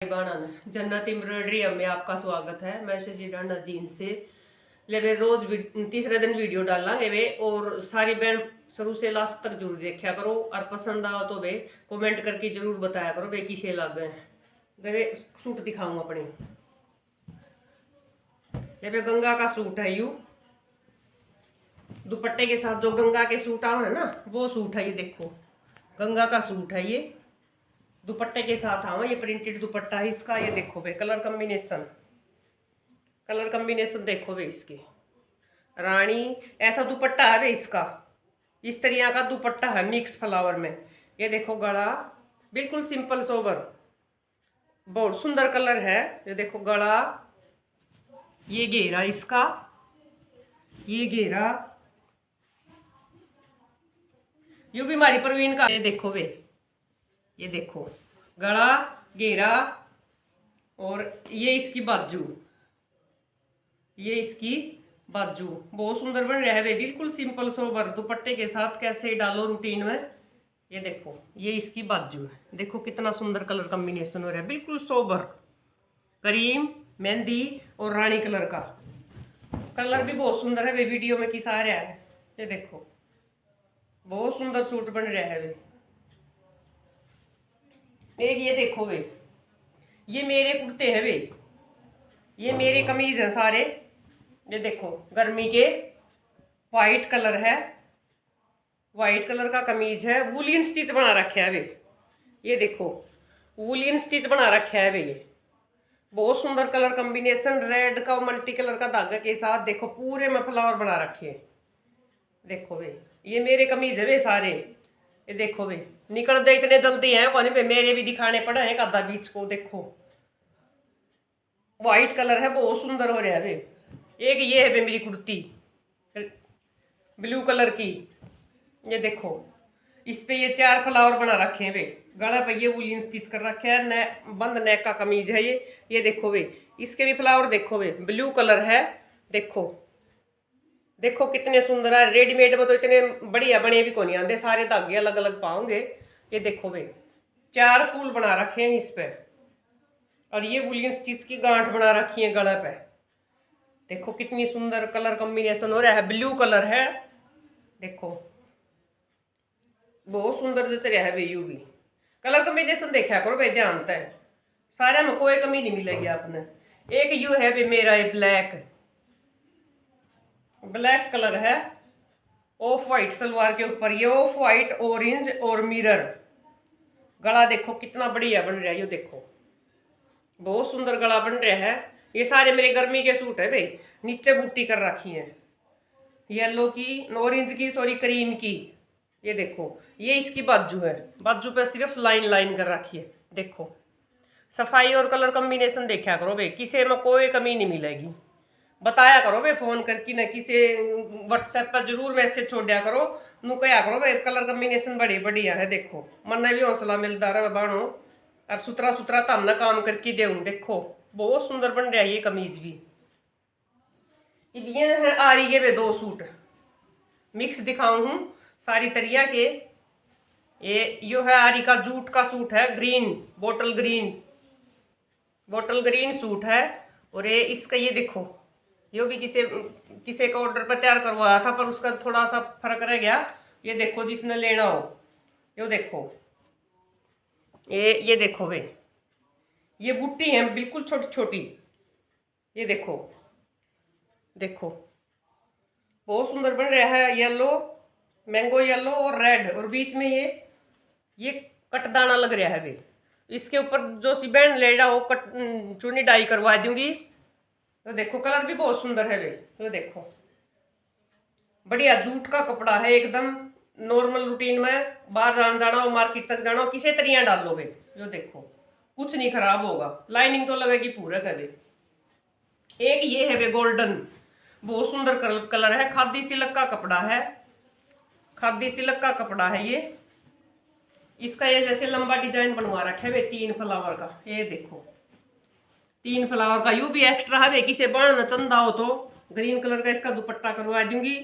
बाणन जन्नत एम्ब्रॉयडरी में आपका स्वागत है। मैं शशि डांडा जींस से ले वे रोज तीसरे दिन वीडियो डालांगे वे, और सारी बहन शुरू से लास्ट तक जरूर देखा करो, और पसंद आओ तो वे कमेंट करके जरूर बताया करो वे किसे लग गए। वे सूट दिखाऊंगा अपने, ये वे गंगा का सूट है। यू दुपट्टे के साथ जो गंगा के सूट आए है ना, वो सूट है। ये देखो गंगा का सूट है। ये दुपट्टे के साथ आवा, ये प्रिंटेड दुपट्टा है इसका। ये देखो भाई कलर कम्बिनेशन देखो भाई इसके। रानी ऐसा दुपट्टा है भाई इसका, इस तरह का दुपट्टा है मिक्स फ्लावर में। ये देखो गला बिल्कुल सिंपल सोबर, बहुत सुंदर कलर है। ये देखो गला, ये घेरा इसका, ये घेरा यू भी हमारी प्रवीण का। ये देखो वे, ये देखो गला घेरा, और ये इसकी बाजू, ये इसकी बाजू बहुत सुंदर बन रहा है वे, बिल्कुल सिंपल सोबर दुपट्टे के साथ कैसे डालो रूटीन में। ये देखो ये इसकी बाजू है, देखो कितना सुंदर कलर कॉम्बिनेशन हो रहा है, बिल्कुल सोबर क्रीम मेहंदी और रानी कलर का। कलर भी बहुत सुंदर है वे, वीडियो में किस आ रहा है। ये देखो बहुत सुंदर सूट बन रहा है वे। एक ये देखो वे, ये मेरे कुर्ते हैं वे, ये मेरे कमीज हैं सारे। ये देखो गर्मी के वाइट कलर है, वाइट कलर का कमीज है, वूलियन स्टिच बना रखे है वे। ये देखो वूलियन स्टिच बना रखे है वे। ये बहुत सुंदर कलर कॉम्बिनेशन, रेड का मल्टी कलर का धागा के साथ देखो पूरे में फ्लावर बना रखे हैं। देखो वे ये मेरे कमीज है वे सारे। ये देखो वे निकल दे इतने जल्दी हैं कौन पे, मेरे भी दिखाने पड़े हैं आधा बीच को। देखो वाइट कलर है, बहुत सुंदर हो रहा है वे। एक ये है वे मेरी कुर्ती ब्लू कलर की। ये देखो इस पे ये 4 फ्लावर बना रखे हैं वे, गला पे ये वूलियन स्टिच कर रखे है, बंद नेक का कमीज है ये। ये देखो वे इसके भी फ्लावर देखो वे, ब्लू कलर है। देखो देखो कितने सुंदर है, रेडीमेड में तो इतने बढ़िया बने भी को नहीं आते, सारे धागे अलग अलग पाओगे। ये देखो वे 4 फूल बना रखे हैं इस पे, और ये वूलियन स्टिच की गांठ बना रखी है गला पे। देखो कितनी सुंदर कलर कॉम्बिनेशन हो रहा है, ब्लू कलर है। देखो बहुत सुंदर जच रहा है भाई, यू भी कलर कॉम्बिनेशन देखा करो भाई ध्यान से, सारे में कोई कमी नहीं मिलेगी आपने। एक यू है भाई मेरा, ये ब्लैक कलर है, ऑफ वाइट सलवार के ऊपर ये ऑफ वाइट ऑरेंज और मिरर। गला देखो कितना बढ़िया बन रहा है, ये देखो बहुत सुंदर गला बन रहा है। ये सारे मेरे गर्मी के सूट है भाई, नीचे बूटी कर रखी है येलो की, ऑरेंज की, सॉरी क्रीम की। ये देखो ये इसकी बाजू है, बाजू पे सिर्फ लाइन लाइन कर रखी है। देखो सफाई और कलर कॉम्बिनेशन देखा करो भाई, किसी में कोई कमी नहीं मिलेगी। बताया करो भाई फोन करके, न किसी व्हाट्सएप पर जरूर मैसेज छोड़ा करो, नु कहा करो भाई कलर कॉम्बिनेशन बड़ी बढ़िया है। देखो मन भी हौसला मिलता रहा बाणो, और सुतरा सुतरा तो हमने काम करके देऊँ। देखो बहुत सुंदर बन रहा है ये कमीज भी। ये है आ रही है वे 2 सूट मिक्स दिखाऊं हूँ सारी तरिया के। ये यो है आरी का जूट का सूट है, ग्रीन बोटल ग्रीन सूट है। और ये इसका ये देखो, यो भी किसी का ऑर्डर पर तैयार करवाया था, पर उसका थोड़ा सा फर्क रह गया। ये देखो जिसने लेना हो, यो देखो ये देखो वे, ये बूटी है बिल्कुल छोटी छोटी। ये देखो देखो बहुत सुंदर बन रहा है, येलो मैंगो येलो और रेड, और बीच में ये कटदाना लग रहा है वे। इसके ऊपर जो सी बैंड ले रहा हो कट चुनी डाई करवा दूंगी। तो देखो कलर भी बहुत सुंदर है वे। तो देखो बढ़िया जूट का कपड़ा है एकदम, नॉर्मल रूटीन में बाहर जाना हो, मार्केट तक जाना हो, किसी तरह डाल लो वे। जो देखो कुछ नहीं खराब होगा, लाइनिंग तो लगेगी पूरा कर वे। एक ये है वे गोल्डन, बहुत सुंदर कलर है, खादी सिल्क का कपड़ा है, खादी सिल्क का कपड़ा है ये। इसका ये जैसे लंबा डिजाइन बनवा रखा है वे 3 फ्लावर का। ये देखो 3 फ्लावर का, यू भी एक्स्ट्रा है वे, किसी बाण चंदा हो तो ग्रीन कलर का इसका दुपट्टा करवा दूंगी,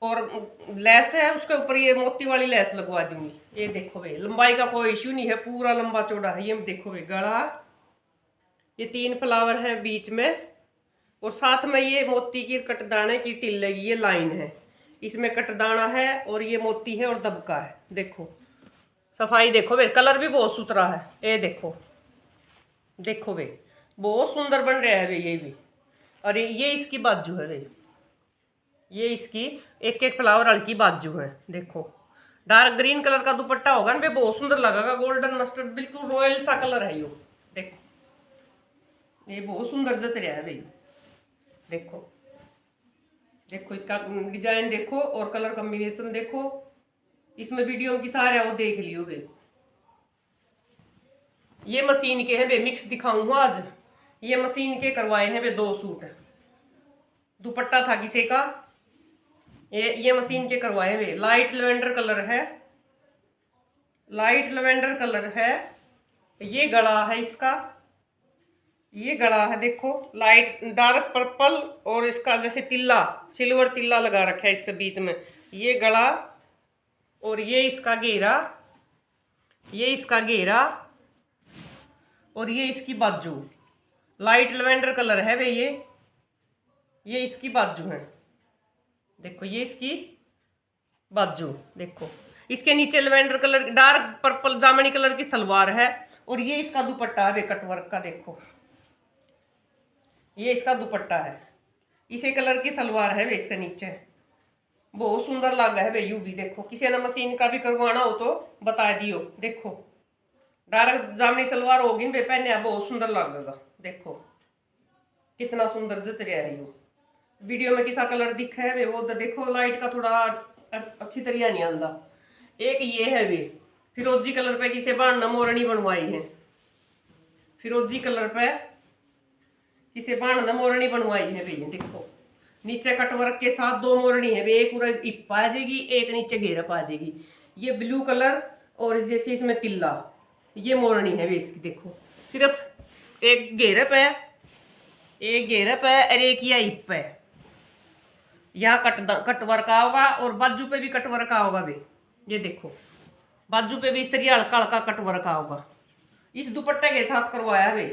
और लेस है उसके ऊपर ये मोती वाली लेस लगवा दूंगी। ये देखो वे लंबाई का कोई इश्यू नहीं है, पूरा लंबा चौड़ा है। ये देखो वे गला ये 3 फ्लावर हैं बीच में, और साथ में ये मोती की कटदाने की टिल लगी, ये लाइन है, इसमें कटदाना है और ये मोती है और दबका है। देखो सफाई देखो वे, कलर भी बहुत सुथरा है। ये देखो, देखो वे बहुत सुंदर बन रहा है वे, ये भी। और ये इसकी बाजू है वे, ये इसकी एक एक फ्लावर हल्की बाजू है। देखो डार्क ग्रीन कलर का दुपट्टा होगा ना, बहुत सुंदर लगेगा। गोल्डन मस्टर्ड बिल्कुल रॉयल सा कलर है यो। देखो ये बहुत सुंदर जच रहा है भाई। देखो देखो इसका डिजाइन देखो और कलर कॉम्बिनेशन देखो। इसमें वीडियो की सारे वो देख लियो वे। ये मशीन के हैं वे, मिक्स दिखाऊंगा आज। ये मशीन के करवाए हैं वे 2 सूट। दुपट्टा था किसी का, ये मशीन के करवाए वे। लाइट लेवेंडर कलर है, लाइट लेवेंडर कलर है। ये गला है इसका, ये गला है देखो लाइट डार्क पर्पल, और इसका जैसे तिल्ला सिल्वर तिल्ला लगा रखा है इसके बीच में। ये गला और ये इसका घेरा, ये इसका घेरा और ये इसकी बाजू। लाइट लेवेंडर कलर है भाई ये इसकी बाजू है। देखो ये इसकी बाजू। देखो इसके नीचे लेवेंडर कलर डार्क पर्पल जामनी कलर की सलवार है, और ये इसका दुपट्टा है कटवर्क का। देखो ये इसका दुपट्टा है, इसी कलर की सलवार है वे इसके नीचे। बहुत सुंदर लगा है वे यू भी। देखो किसी ने मशीन का भी करवाना हो तो बता दियो। देखो डार्क जामनी सलवार होगी वे पहने, बहुत सुंदर लगेगा। देखो कितना सुंदर जच रहा है यू। वीडियो में किसा कलर दिखा है वे वो तो देखो, लाइट का थोड़ा अच्छी तरह नहीं आंदा। एक ये है वे फिरोजी कलर पे किसी बाण मोरनी बनवाई है, फिरोजी कलर पे किसी बाण मोरनी बनवाई है भैया। देखो नीचे कटवर्क के साथ 2 मोरनी है, एक पूरा इप आ जाएगी, एक नीचे घेरप आ जाएगी। ये ब्लू कलर और जैसे इसमें तिल्ला, ये मोरनी है वे इसकी। देखो सिर्फ एक घेरप है, एक घेरप है और एक यह इप है। यहाँ कटवर्क आओगा और बाजू पे भी कटवर्क आओगा वे। ये देखो बाजू पे भी इस तरह हल्का हल्का कटवर्क आओगा। इस दुपट्टे के साथ करवाया है वे,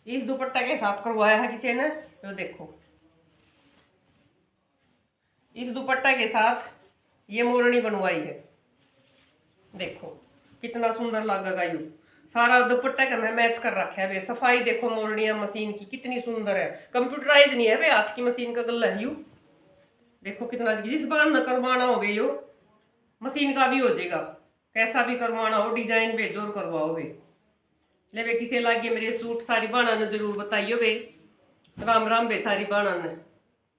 इस दुपट्टे के साथ करवाया है किसी ने। तो देखो इस दुपट्टे के साथ ये मोरनी बनवाई है। देखो कितना सुंदर लगेगा यू। सारा दुपट्टा का मैं मैच कर रखा है वे। सफाई देखो मोरनिया मशीन की कितनी सुंदर है, कंप्यूटराइज नहीं है वे, हाथ की मशीन का गला है यू। देखो कितना, जिस बार न करवाना हो वे यो मशीन का भी हो जाएगा। कैसा भी करवाना हो डिजाइन भेजो और करवाओ वे। ले वे किसे लागे मेरे सूट सारी बाणा ने जरूर बताइयो वे। राम राम बे सारी बाणा ने।